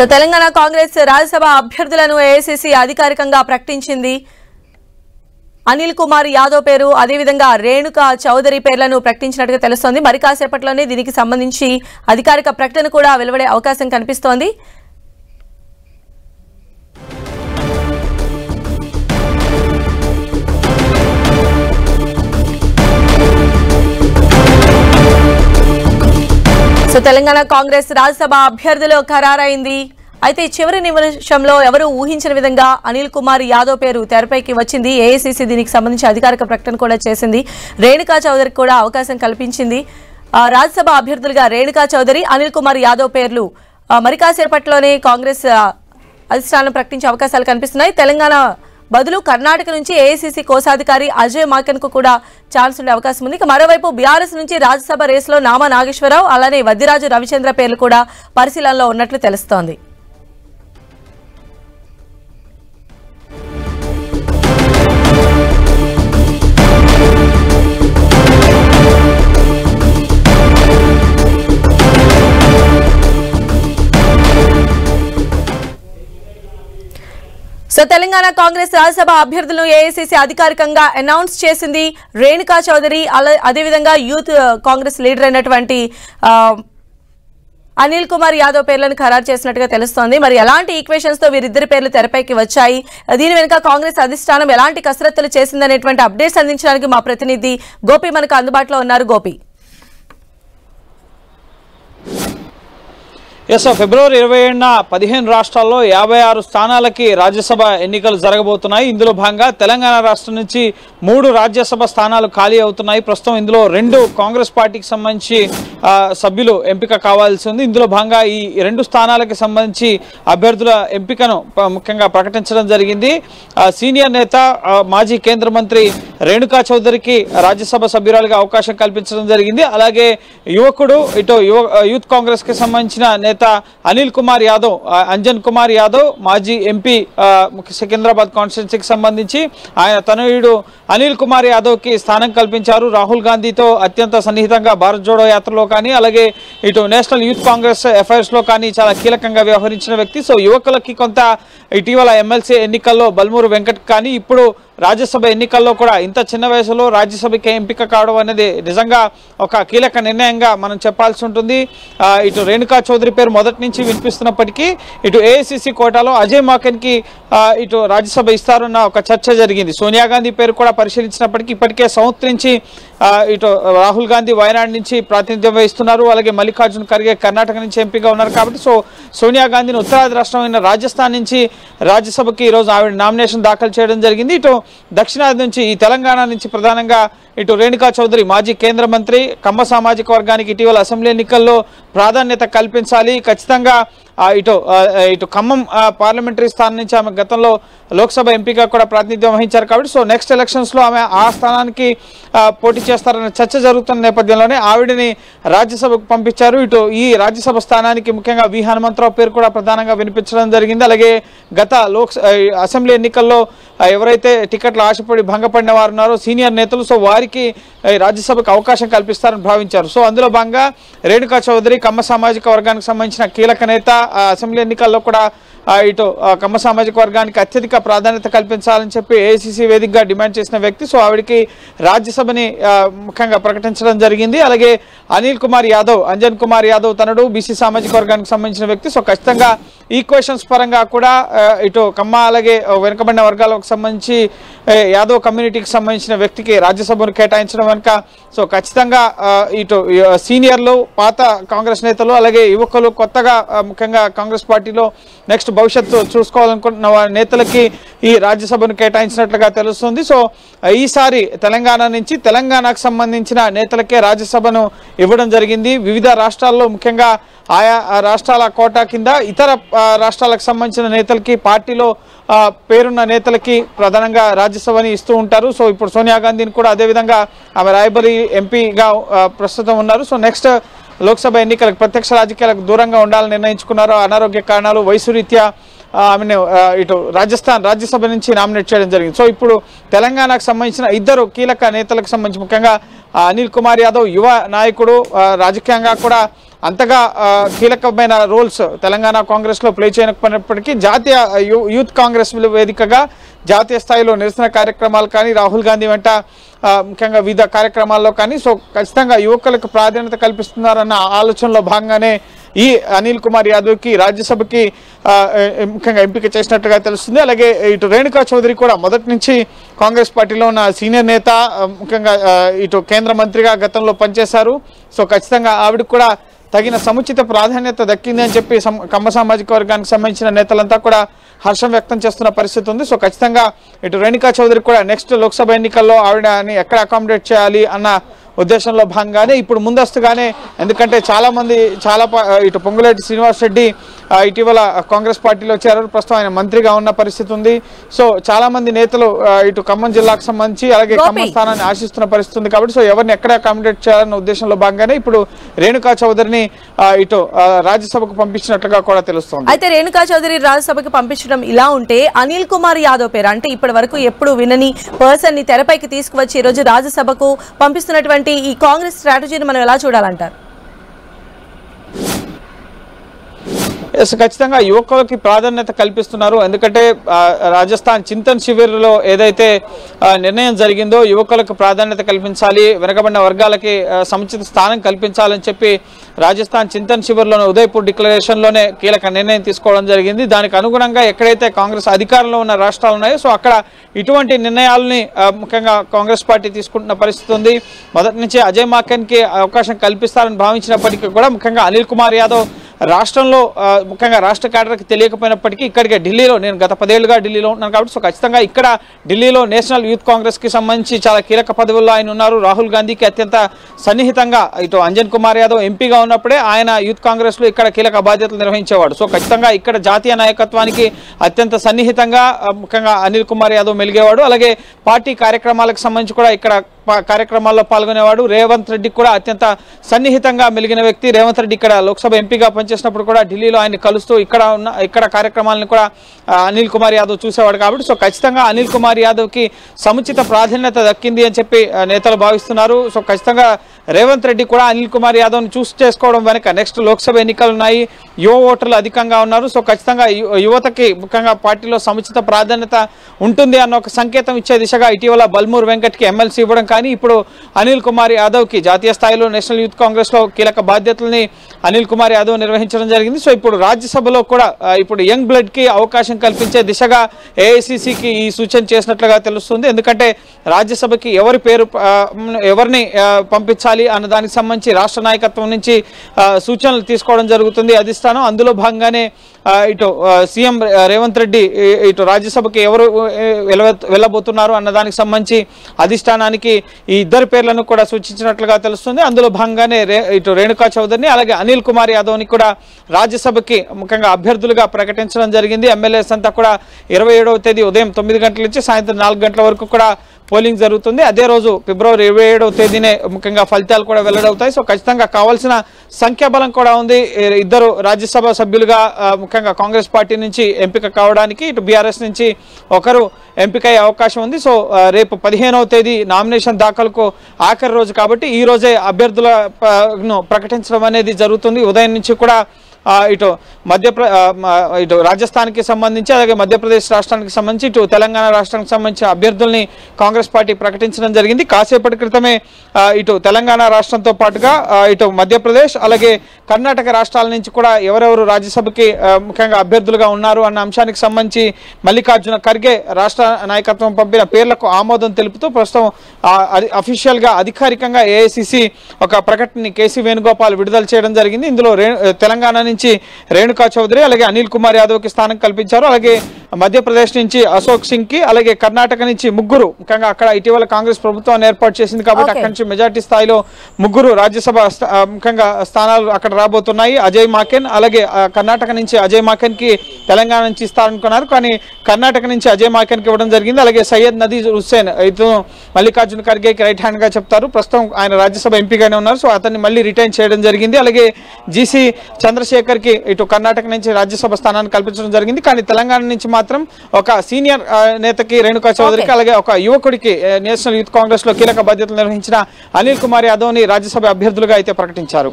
So Telangana Congress Rajya Sabha అభ్యర్థులను AICC అధికారికంగా ప్రకటించింది. అనిల్ కుమార్ యాదవ్ పేరు, అదేవిధంగా రేణుకా చౌదరి పేర్లను ప్రకటించినట్టుగా తెలుస్తోంది. మరి కాసేపట్లోనే దీనికి సంబంధించి అధికారిక ప్రకటన కూడా వెలువడే అవకాశం కనిపిస్తోంది. సో తెలంగాణ కాంగ్రెస్ రాజ్యసభ అభ్యర్థులు ఖరారైంది. అయితే చివరి నిమిషంలో ఎవరు ఊహించిన విధంగా అనిల్ కుమార్ యాదవ్ పేరు తెరపైకి వచ్చింది. ఏఐసీసీ దీనికి సంబంధించి అధికారిక ప్రకటన కూడా చేసింది. రేణుకా చౌదరికి కూడా అవకాశం కల్పించింది. రాజ్యసభ అభ్యర్థులుగా రేణుకా చౌదరి, అనిల్ కుమార్ యాదవ్ పేర్లు మరి కాసేపట్లోనే కాంగ్రెస్ అధిష్టానం ప్రకటించే అవకాశాలు కనిపిస్తున్నాయి. తెలంగాణ బదులు కర్ణాటక నుంచి ఏఐసీసీ కోశాధికారి అజయ్ మాకెన్ కు కూడా ఛాన్స్ ఉండే అవకాశం ఉంది. ఇక మరోవైపు బీఆర్ఎస్ నుంచి రాజ్యసభ రేసులో నామా నాగేశ్వరరావు, అలానే వద్దిరాజు రవిచంద్ర పేర్లు కూడా పరిశీలనలో ఉన్నట్లు తెలుస్తోంది. సో తెలంగాణ కాంగ్రెస్ రాజ్యసభ అభ్యర్థులను ఏఐసీసీ అధికారికంగా అనౌన్స్ చేసింది. రేణుకా చౌదరి, అదేవిధంగా యూత్ కాంగ్రెస్ లీడర్ అయినటువంటి అనిల్ కుమార్ యాదవ్ పేర్లను ఖరారు చేసినట్టుగా తెలుస్తోంది. మరి ఎలాంటి ఈక్వేషన్స్ తో వీరిద్దరి పేర్లు తెరపైకి వచ్చాయి, దీని వెనుక కాంగ్రెస్ అధిష్టానం ఎలాంటి కసరత్తులు చేసిందనేటువంటి అప్డేట్స్ అందించడానికి మా ప్రతినిధి గోపి మనకు అందుబాటులో ఉన్నారు. గోపి, ఫిబ్రవరి 27న 15 రాష్ట్రాల్లో 56 స్థానాలకి రాజ్యసభ ఎన్నికలు జరగబోతున్నాయి. ఇందులో భాగంగా తెలంగాణ రాష్ట్రం నుంచి 3 రాజ్యసభ స్థానాలు ఖాళీ అవుతున్నాయి. ప్రస్తుతం ఇందులో 2 కాంగ్రెస్ పార్టీకి సంబంధించి సభ్యులు ఎంపిక కావాల్సి ఉంది. ఇందులో భాగంగా ఈ 2 స్థానాలకు సంబంధించి అభ్యర్థుల ఎంపికను ముఖ్యంగా ప్రకటించడం జరిగింది. సీనియర్ నేత మాజీ కేంద్ర మంత్రి రేణుకా చౌదరికి రాజ్యసభ సభ్యురాలుగా అవకాశం కల్పించడం జరిగింది. అలాగే యువకుడు యూత్ కాంగ్రెస్ కి సంబంధించిన నేత అనిల్ కుమార్ యాదవ్, అంజన్ కుమార్ యాదవ్ మాజీ ఎంపీ సికింద్రాబాద్ కాన్స్టిట్యున్సీకి సంబంధించి ఆయన తనయుడు అనిల్ కుమార్ యాదవ్ కి స్థానం కల్పించారు. రాహుల్ గాంధీతో అత్యంత సన్నిహితంగా భారత్ జోడో యాత్రలో కానీ, అలాగే నేషనల్ యూత్ కాంగ్రెస్ అఫైర్స్ లో కానీ చాలా కీలకంగా వ్యవహరించిన వ్యక్తి. సో యువకులకి కొంత ఇటీవల ఎమ్మెల్సీ ఎన్నికల్లో బల్మూరు వెంకట్ కానీ ఇప్పుడు రాజ్యసభ ఎన్నికల్లో కూడా ఇంత చిన్న వయసులో రాజ్యసభకి ఎంపిక కావడం అనేది నిజంగా ఒక కీలక నిర్ణయంగా మనం చెప్పాల్సి ఉంటుంది. రేణుకా చౌదరి పేరు మొదటి నుంచి వినిపిస్తున్నప్పటికీ ఏఐసీసీ కోటాలో అజయ్ మాకెన్ కి రాజ్యసభ ఇస్తారన్న ఒక చర్చ జరిగింది. సోనియా గాంధీ పేరు కూడా పరిశీలించినప్పటికీ ఇప్పటికే సౌత్ నుంచి రాహుల్ గాంధీ వయనాడ్ నుంచి ప్రాతినిధ్యం వహిస్తున్నారు. అలాగే మల్లికార్జున్ ఖర్గే కర్ణాటక నుంచి ఎంపీగా ఉన్నారు. కాబట్టి సోనియా గాంధీని ఉత్తరాది రాష్ట్రమైన రాజస్థాన్ నుంచి రాజ్యసభకి ఈరోజు ఆవిడ నామినేషన్ దాఖలు చేయడం జరిగింది. దక్షిణాది నుంచి ఈ తెలంగాణ నుంచి ప్రధానంగా రేణుకా చౌదరి మాజీ కేంద్ర మంత్రి, కమ్మ సామాజిక వర్గానికి ఇటీవల అసెంబ్లీ ఎన్నికల్లో ప్రాధాన్యత కల్పించాలి. ఖచ్చితంగా ఖమ్మం పార్లమెంటరీ స్థానం నుంచి ఆమె గతంలో లోక్సభ ఎంపీగా కూడా ప్రాతినిధ్యం వహించారు. కాబట్టి నెక్స్ట్ ఎలక్షన్స్ లో ఆమె ఆ స్థానానికి పోటీ చేస్తారన్న చర్చ జరుగుతున్న నేపథ్యంలోనే ఆవిడని రాజ్యసభకు పంపించారు. ఈ రాజ్యసభ స్థానానికి ముఖ్యంగా వి హనుమంతరావు పేరు కూడా ప్రధానంగా వినిపించడం జరిగింది. అలాగే గత అసెంబ్లీ ఎన్నికల్లో ఎవరైతే టికెట్లు ఆశపడి భంగపడిన వారు ఉన్నారో సీనియర్ నేతలు, వారికి రాజ్యసభకు అవకాశం కల్పిస్తారని భావించారు. అందులో భాగంగా రేణుకా చౌదరి కమ్మ సామాజిక వర్గానికి సంబంధించిన కీలక నేత, అసెంబ్లీ ఎన్నికల్లో కూడా కమ్మ సామాజిక వర్గానికి అత్యధిక ప్రాధాన్యత కల్పించాలని చెప్పి ఏఐసీసీ వేదికగా డిమాండ్ చేసిన వ్యక్తి. ఆవిడికి రాజ్యసభని ముఖ్యంగా ప్రకటించడం జరిగింది. అలాగే అనిల్ కుమార్ యాదవ్, అంజన్ కుమార్ యాదవ్ తనడు బీసీ సామాజిక వర్గానికి సంబంధించిన వ్యక్తి. ఖచ్చితంగా ఈక్వేషన్స్ పరంగా కూడా కమ్మ అలాగే వెనుకబడిన వర్గాలకు సంబంధించి యాదవ్ కమ్యూనిటీకి సంబంధించిన వ్యక్తికి రాజ్యసభను కేటాయించడం వెనుక ఖచ్చితంగా సీనియర్లు, పాత కాంగ్రెస్ నేతలు, అలాగే యువకులు, కొత్తగా ముఖ్యంగా కాంగ్రెస్ పార్టీలో నెక్స్ట్ భవిష్యత్తు చూసుకోవాలనుకుంటున్న నేతలకి ఈ రాజ్యసభను కేటాయించినట్లుగా తెలుస్తుంది. ఈసారి తెలంగాణ నుంచి తెలంగాణకు సంబంధించిన నేతలకే రాజ్యసభను ఇవ్వడం జరిగింది. వివిధ రాష్ట్రాల్లో ముఖ్యంగా ఆయా రాష్ట్రాల కోటా కింద ఇతర రాష్ట్రాలకు సంబంధించిన నేతలకి, పార్టీలో పేరున్న నేతలకి ప్రధానంగా రాజ్యసభని ఇస్తూ ఉంటారు. ఇప్పుడు సోనియా గాంధీని కూడా అదేవిధంగా ఆమె రాయబరి ఎంపీగా ప్రస్తుతం ఉన్నారు. నెక్స్ట్ లోక్సభ ఎన్నికలకు ప్రత్యక్ష రాజకీయాలకు దూరంగా ఉండాలని నిర్ణయించుకున్నారు. అనారోగ్య కారణాలు, వయసు రీత్యా ఆమెను రాజస్థాన్ రాజ్యసభ నుంచి నామినేట్ చేయడం జరిగింది. ఇప్పుడు తెలంగాణకు సంబంధించిన 2 కీలక నేతలకు సంబంధించి ముఖ్యంగా అనిల్ కుమార్ యాదవ్ యువ నాయకుడు, రాజకీయంగా కూడా అంతగా కీలకమైన రోల్స్ తెలంగాణ కాంగ్రెస్ లో ప్లే చేయకపోయినప్పటికీ జాతీయ యూత్ కాంగ్రెస్ వేదికగా జాతీయ స్థాయిలో నిరసన కార్యక్రమాలు కానీ రాహుల్ గాంధీ వెంట ముఖ్యంగా వివిధ కార్యక్రమాల్లో కానీ సో ఖచ్చితంగా యువకులకు ప్రాధాన్యత కల్పిస్తున్నారన్న ఆలోచనలో భాగంగానే ఈ అనిల్ కుమార్ యాదవ్కి రాజ్యసభకి ముఖ్యంగా ఎంపిక చేసినట్టుగా తెలుస్తుంది. అలాగే ఇటు రేణుకా చౌదరి కూడా మొదటి నుంచి కాంగ్రెస్ పార్టీలో ఉన్న సీనియర్ నేత, ముఖ్యంగా ఇటు కేంద్ర మంత్రిగా గతంలో పనిచేశారు. సో ఖచ్చితంగా ఆవిడకు కూడా తగిన సముచిత ప్రాధాన్యత దక్కింది అని చెప్పి కమ్మ సామాజిక వర్గానికి సంబంధించిన నేతలంతా కూడా హర్షం వ్యక్తం చేస్తున్న పరిస్థితి ఉంది. సో ఖచ్చితంగా ఇటు రేణుకా చౌదరి కూడా నెక్స్ట్ లోక్సభ ఎన్నికల్లో ఆవిడని ఎక్కడ అకామిడేట్ చేయాలి అన్న ఉద్దేశంలో భాగంగానే ఇప్పుడు ముందస్తుగానే, ఎందుకంటే చాలా ఇటు పొంగులేటి శ్రీనివాస్ రెడ్డి ఇటీవల కాంగ్రెస్ పార్టీలో చేరారు, ప్రస్తుతం ఆయన మంత్రిగా ఉన్న పరిస్థితి ఉంది. సో చాలా మంది నేతలు ఇటు ఖమ్మం జిల్లాకు సంబంధించి అలాగే ఖమ్మం స్థానాన్ని ఆశిస్తున్న పరిస్థితి ఉంది. కాబట్టి సో ఎవరిని ఎక్కడ అకామిడేట్ చేయాలన్న ఉద్దేశంలో భాగంగానే ఇప్పుడు రేణుకా చౌదరిని ఇటు రాజ్యసభకు పంపించినట్లుగా కూడా తెలుస్తుంది. అయితే రేణుకా చౌదరి రాజ్యసభకు పంపించడం ఇలా ఉంటే అనిల్ కుమార్ యాదవ్ పేరు అంటే ఇప్పటి వరకు ఎప్పుడు వినని పర్సన్ ని తెరపైకి తీసుకువచ్చి ఈ రోజు రాజ్యసభకు పంపిస్తున్నటువంటి ఈ కాంగ్రెస్ స్ట్రాటజీని మనం ఎలా చూడాలంటారు? ఖచ్చితంగా యువకులకి ప్రాధాన్యత కల్పిస్తున్నారు. ఎందుకంటే రాజస్థాన్ చింతన్ శిబిర్లో ఏదైతే నిర్ణయం జరిగిందో యువకులకు ప్రాధాన్యత కల్పించాలి, వెనకబడిన వర్గాలకి సముచిత స్థానం కల్పించాలని చెప్పి రాజస్థాన్ చింతన్ శిబిర్లోనే ఉదయ్పూర్ డిక్లరేషన్లోనే కీలక నిర్ణయం తీసుకోవడం జరిగింది. దానికి అనుగుణంగా ఎక్కడైతే కాంగ్రెస్ అధికారంలో ఉన్న రాష్ట్రాలు ఉన్నాయో సో అక్కడ ఇటువంటి నిర్ణయాలని ముఖ్యంగా కాంగ్రెస్ పార్టీ తీసుకుంటున్న పరిస్థితి ఉంది. మొదటి నుంచి అజయ్ మాకెన్కి అవకాశం కల్పిస్తారని భావించినప్పటికీ కూడా ముఖ్యంగా అనిల్ కుమార్ యాదవ్ రాష్ట్రంలో ముఖ్యంగా రాష్ట్ర క్యాడర్కి తెలియకపోయినప్పటికీ ఇక్కడికే ఢిల్లీలో, నేను గత 10 ఏళ్లుగా ఢిల్లీలో ఉన్నాను కాబట్టి సో ఖచ్చితంగా ఇక్కడ ఢిల్లీలో నేషనల్ యూత్ కాంగ్రెస్కి సంబంధించి చాలా కీలక పదవుల్లో ఆయన ఉన్నారు. రాహుల్ గాంధీకి అత్యంత సన్నిహితంగా ఇటు అంజన్ కుమార్ యాదవ్ ఎంపీగా ఉన్నప్పుడే ఆయన యూత్ కాంగ్రెస్లో ఇక్కడ కీలక బాధ్యతలు నిర్వహించేవాడు. సో ఖచ్చితంగా ఇక్కడ జాతీయ నాయకత్వానికి అత్యంత సన్నిహితంగా ముఖ్యంగా అనిల్ కుమార్ యాదవ్ మెలిగేవాడు. అలాగే పార్టీ కార్యక్రమాలకు సంబంధించి కూడా ఇక్కడ కార్యక్రమాల్లో పాల్గొనేవాడు. రేవంత్ రెడ్డికి కూడా అత్యంత సన్నిహితంగా మెలిగిన వ్యక్తి. రేవంత్ రెడ్డి ఇక్కడ లోక్సభ ఎంపీగా పనిచేసినప్పుడు కూడా ఢిల్లీలో ఆయన కలుస్తూ ఇక్కడ కార్యక్రమాలను కూడా అనిల్ కుమార్ యాదవ్ చూసేవాడు. కాబట్టి సో ఖచ్చితంగా అనిల్ కుమార్ యాదవ్కి సముచిత ప్రాధాన్యత దక్కింది అని చెప్పి నేతలు భావిస్తున్నారు. సో ఖచ్చితంగా రేవంత్ రెడ్డి కూడా అనిల్ కుమార్ యాదవ్ని చూస్ చేసుకోవడం వెనక నెక్స్ట్ లోక్సభ ఎన్నికలు ఉన్నాయి, యువ ఓటర్లు అధికంగా ఉన్నారు. సో ఖచ్చితంగా యువతకి ముఖ్యంగా పార్టీలో సముచిత ప్రాధాన్యత ఉంటుంది అన్న ఒక సంకేతం ఇచ్చే దిశగా ఇటీవల బల్మూర్ వెంకట్కి ఎమ్మెల్సీ ఇవ్వడం కానీ ఇప్పుడు అనిల్ కుమార్ యాదవ్కి జాతీయ స్థాయిలో నేషనల్ యూత్ కాంగ్రెస్లో కీలక బాధ్యతల్ని అనిల్ కుమార్ యాదవ్ నిర్వహించడం జరిగింది. సో ఇప్పుడు రాజ్యసభలో కూడా ఇప్పుడు యంగ్ బ్లడ్కి అవకాశం కల్పించే దిశగా ఏఐసిసికి ఈ సూచన చేసినట్లుగా తెలుస్తుంది. ఎందుకంటే రాజ్యసభకి ఎవరిని పంపించాలి అన్న దానికి సంబంధించి రాష్ట్ర నాయకత్వం నుంచి సూచనలు తీసుకోవడం జరుగుతుంది అధిష్టానం. అందులో భాగంగానే ఇటు సీఎం రేవంత్ రెడ్డి ఇటు రాజ్యసభకి ఎవరు వెళ్ళబోతున్నారు అన్న దానికి సంబంధించి అధిష్టానానికి ఈ ఇద్దరు పేర్లను కూడా సూచించినట్లుగా తెలుస్తుంది. అందులో భాగంగానే ఇటు రేణుకా చౌదరిని అలాగే అనిల్ కుమార్ యాదవ్ని కూడా రాజ్యసభకి ముఖ్యంగా అభ్యర్థులుగా ప్రకటించడం జరిగింది. ఎమ్మెల్యేస్ అంతా కూడా 27వ తేదీ ఉదయం 9 గంటల నుంచి సాయంత్రం 4 గంటల వరకు కూడా పోలింగ్ జరుగుతుంది. అదే రోజు ఫిబ్రవరి 27వ తేదీనే ముఖ్యంగా ఫలితాలు కూడా వెల్లడవుతాయి. సో ఖచ్చితంగా కావాల్సిన సంఖ్యాబలం కూడా ఉంది. ఇద్దరు రాజ్యసభ సభ్యులుగా ముఖ్యంగా కాంగ్రెస్ పార్టీ నుంచి ఎంపిక కావడానికి, ఇటు బీఆర్ఎస్ నుంచి ఒకరు ఎంపికయ్యే అవకాశం ఉంది. సో రేపు 15వ తేదీ నామినేషన్ దాఖలుకు ఆఖరి రోజు కాబట్టి ఈ రోజే అభ్యర్థులను ప్రకటించడం అనేది జరుగుతుంది. ఉదయం నుంచి కూడా ఇటు రాజస్థాన్కి సంబంధించి అలాగే మధ్యప్రదేశ్ రాష్ట్రానికి సంబంధించి ఇటు తెలంగాణ రాష్ట్రానికి సంబంధించిన అభ్యర్థుల్ని కాంగ్రెస్ పార్టీ ప్రకటించడం జరిగింది. కాసేపటి క్రితమే ఇటు తెలంగాణ రాష్ట్రంతో పాటుగా ఇటు మధ్యప్రదేశ్ అలాగే కర్ణాటక రాష్ట్రాల నుంచి కూడా ఎవరెవరు రాజ్యసభకి ముఖ్యంగా అభ్యర్థులుగా ఉన్నారు అన్న అంశానికి సంబంధించి మల్లికార్జున ఖర్గే రాష్ట్ర నాయకత్వం పంపిన పేర్లకు ఆమోదం తెలుపుతూ ప్రస్తుతం అఫీషియల్గా అధికారికంగా ఏఐసిసి ఒక ప్రకటనని కేసీ వేణుగోపాల్ విడుదల చేయడం జరిగింది. ఇందులో తెలంగాణ నుంచి రేణుకా చౌదరి అలాగే అనిల్ కుమార్ యాదవ్కి స్థానం కల్పించారు. అలాగే మధ్యప్రదేశ్ నుంచి అశోక్ సింగ్ కి అలాగే కర్ణాటక నుంచి ముగ్గురు, ముఖ్యంగా అక్కడ ఇటీవల కాంగ్రెస్ ప్రభుత్వాన్ని ఏర్పాటు చేసింది కాబట్టి అక్కడి నుంచి మెజార్టీ స్థాయిలో ముగ్గురు రాజ్యసభ ముఖ్యంగా స్థానాలు అక్కడ రాబోతున్నాయి. అజయ్ మాకెన్ అలాగే కర్ణాటక నుంచి అజయ్ మాకెన్ కి తెలంగాణ నుంచి ఇస్తారనుకున్నారు కానీ కర్ణాటక నుంచి అజయ్ మాకెన్ కి ఇవ్వడం జరిగింది. అలాగే సయ్యద్ నదీర్ హుస్సేన్ ఇతను మల్లికార్జున ఖర్గేకి రైట్ హ్యాండ్ గా చెప్తారు. ప్రస్తుతం ఆయన రాజ్యసభ ఎంపీగానే ఉన్నారు. సో అతన్ని మళ్ళీ రిటైన్ చేయడం జరిగింది. అలాగే జీసీ చంద్రశేఖర్ కి ఇటు కర్ణాటక నుంచి రాజ్యసభ స్థానాన్ని కల్పించడం జరిగింది. కానీ తెలంగాణ నుంచి మాత్రం ఒక సీనియర్ నేతకి రేణుకా చౌదరికి అలాగే ఒక యువకుడికి నేషనల్ యూత్ కాంగ్రెస్ లో కీలక బాధ్యతలు నిర్వహించిన అనిల్ కుమార్ యాదవ్ ని రాజ్యసభ అభ్యర్థులుగా అయితే ప్రకటించారు.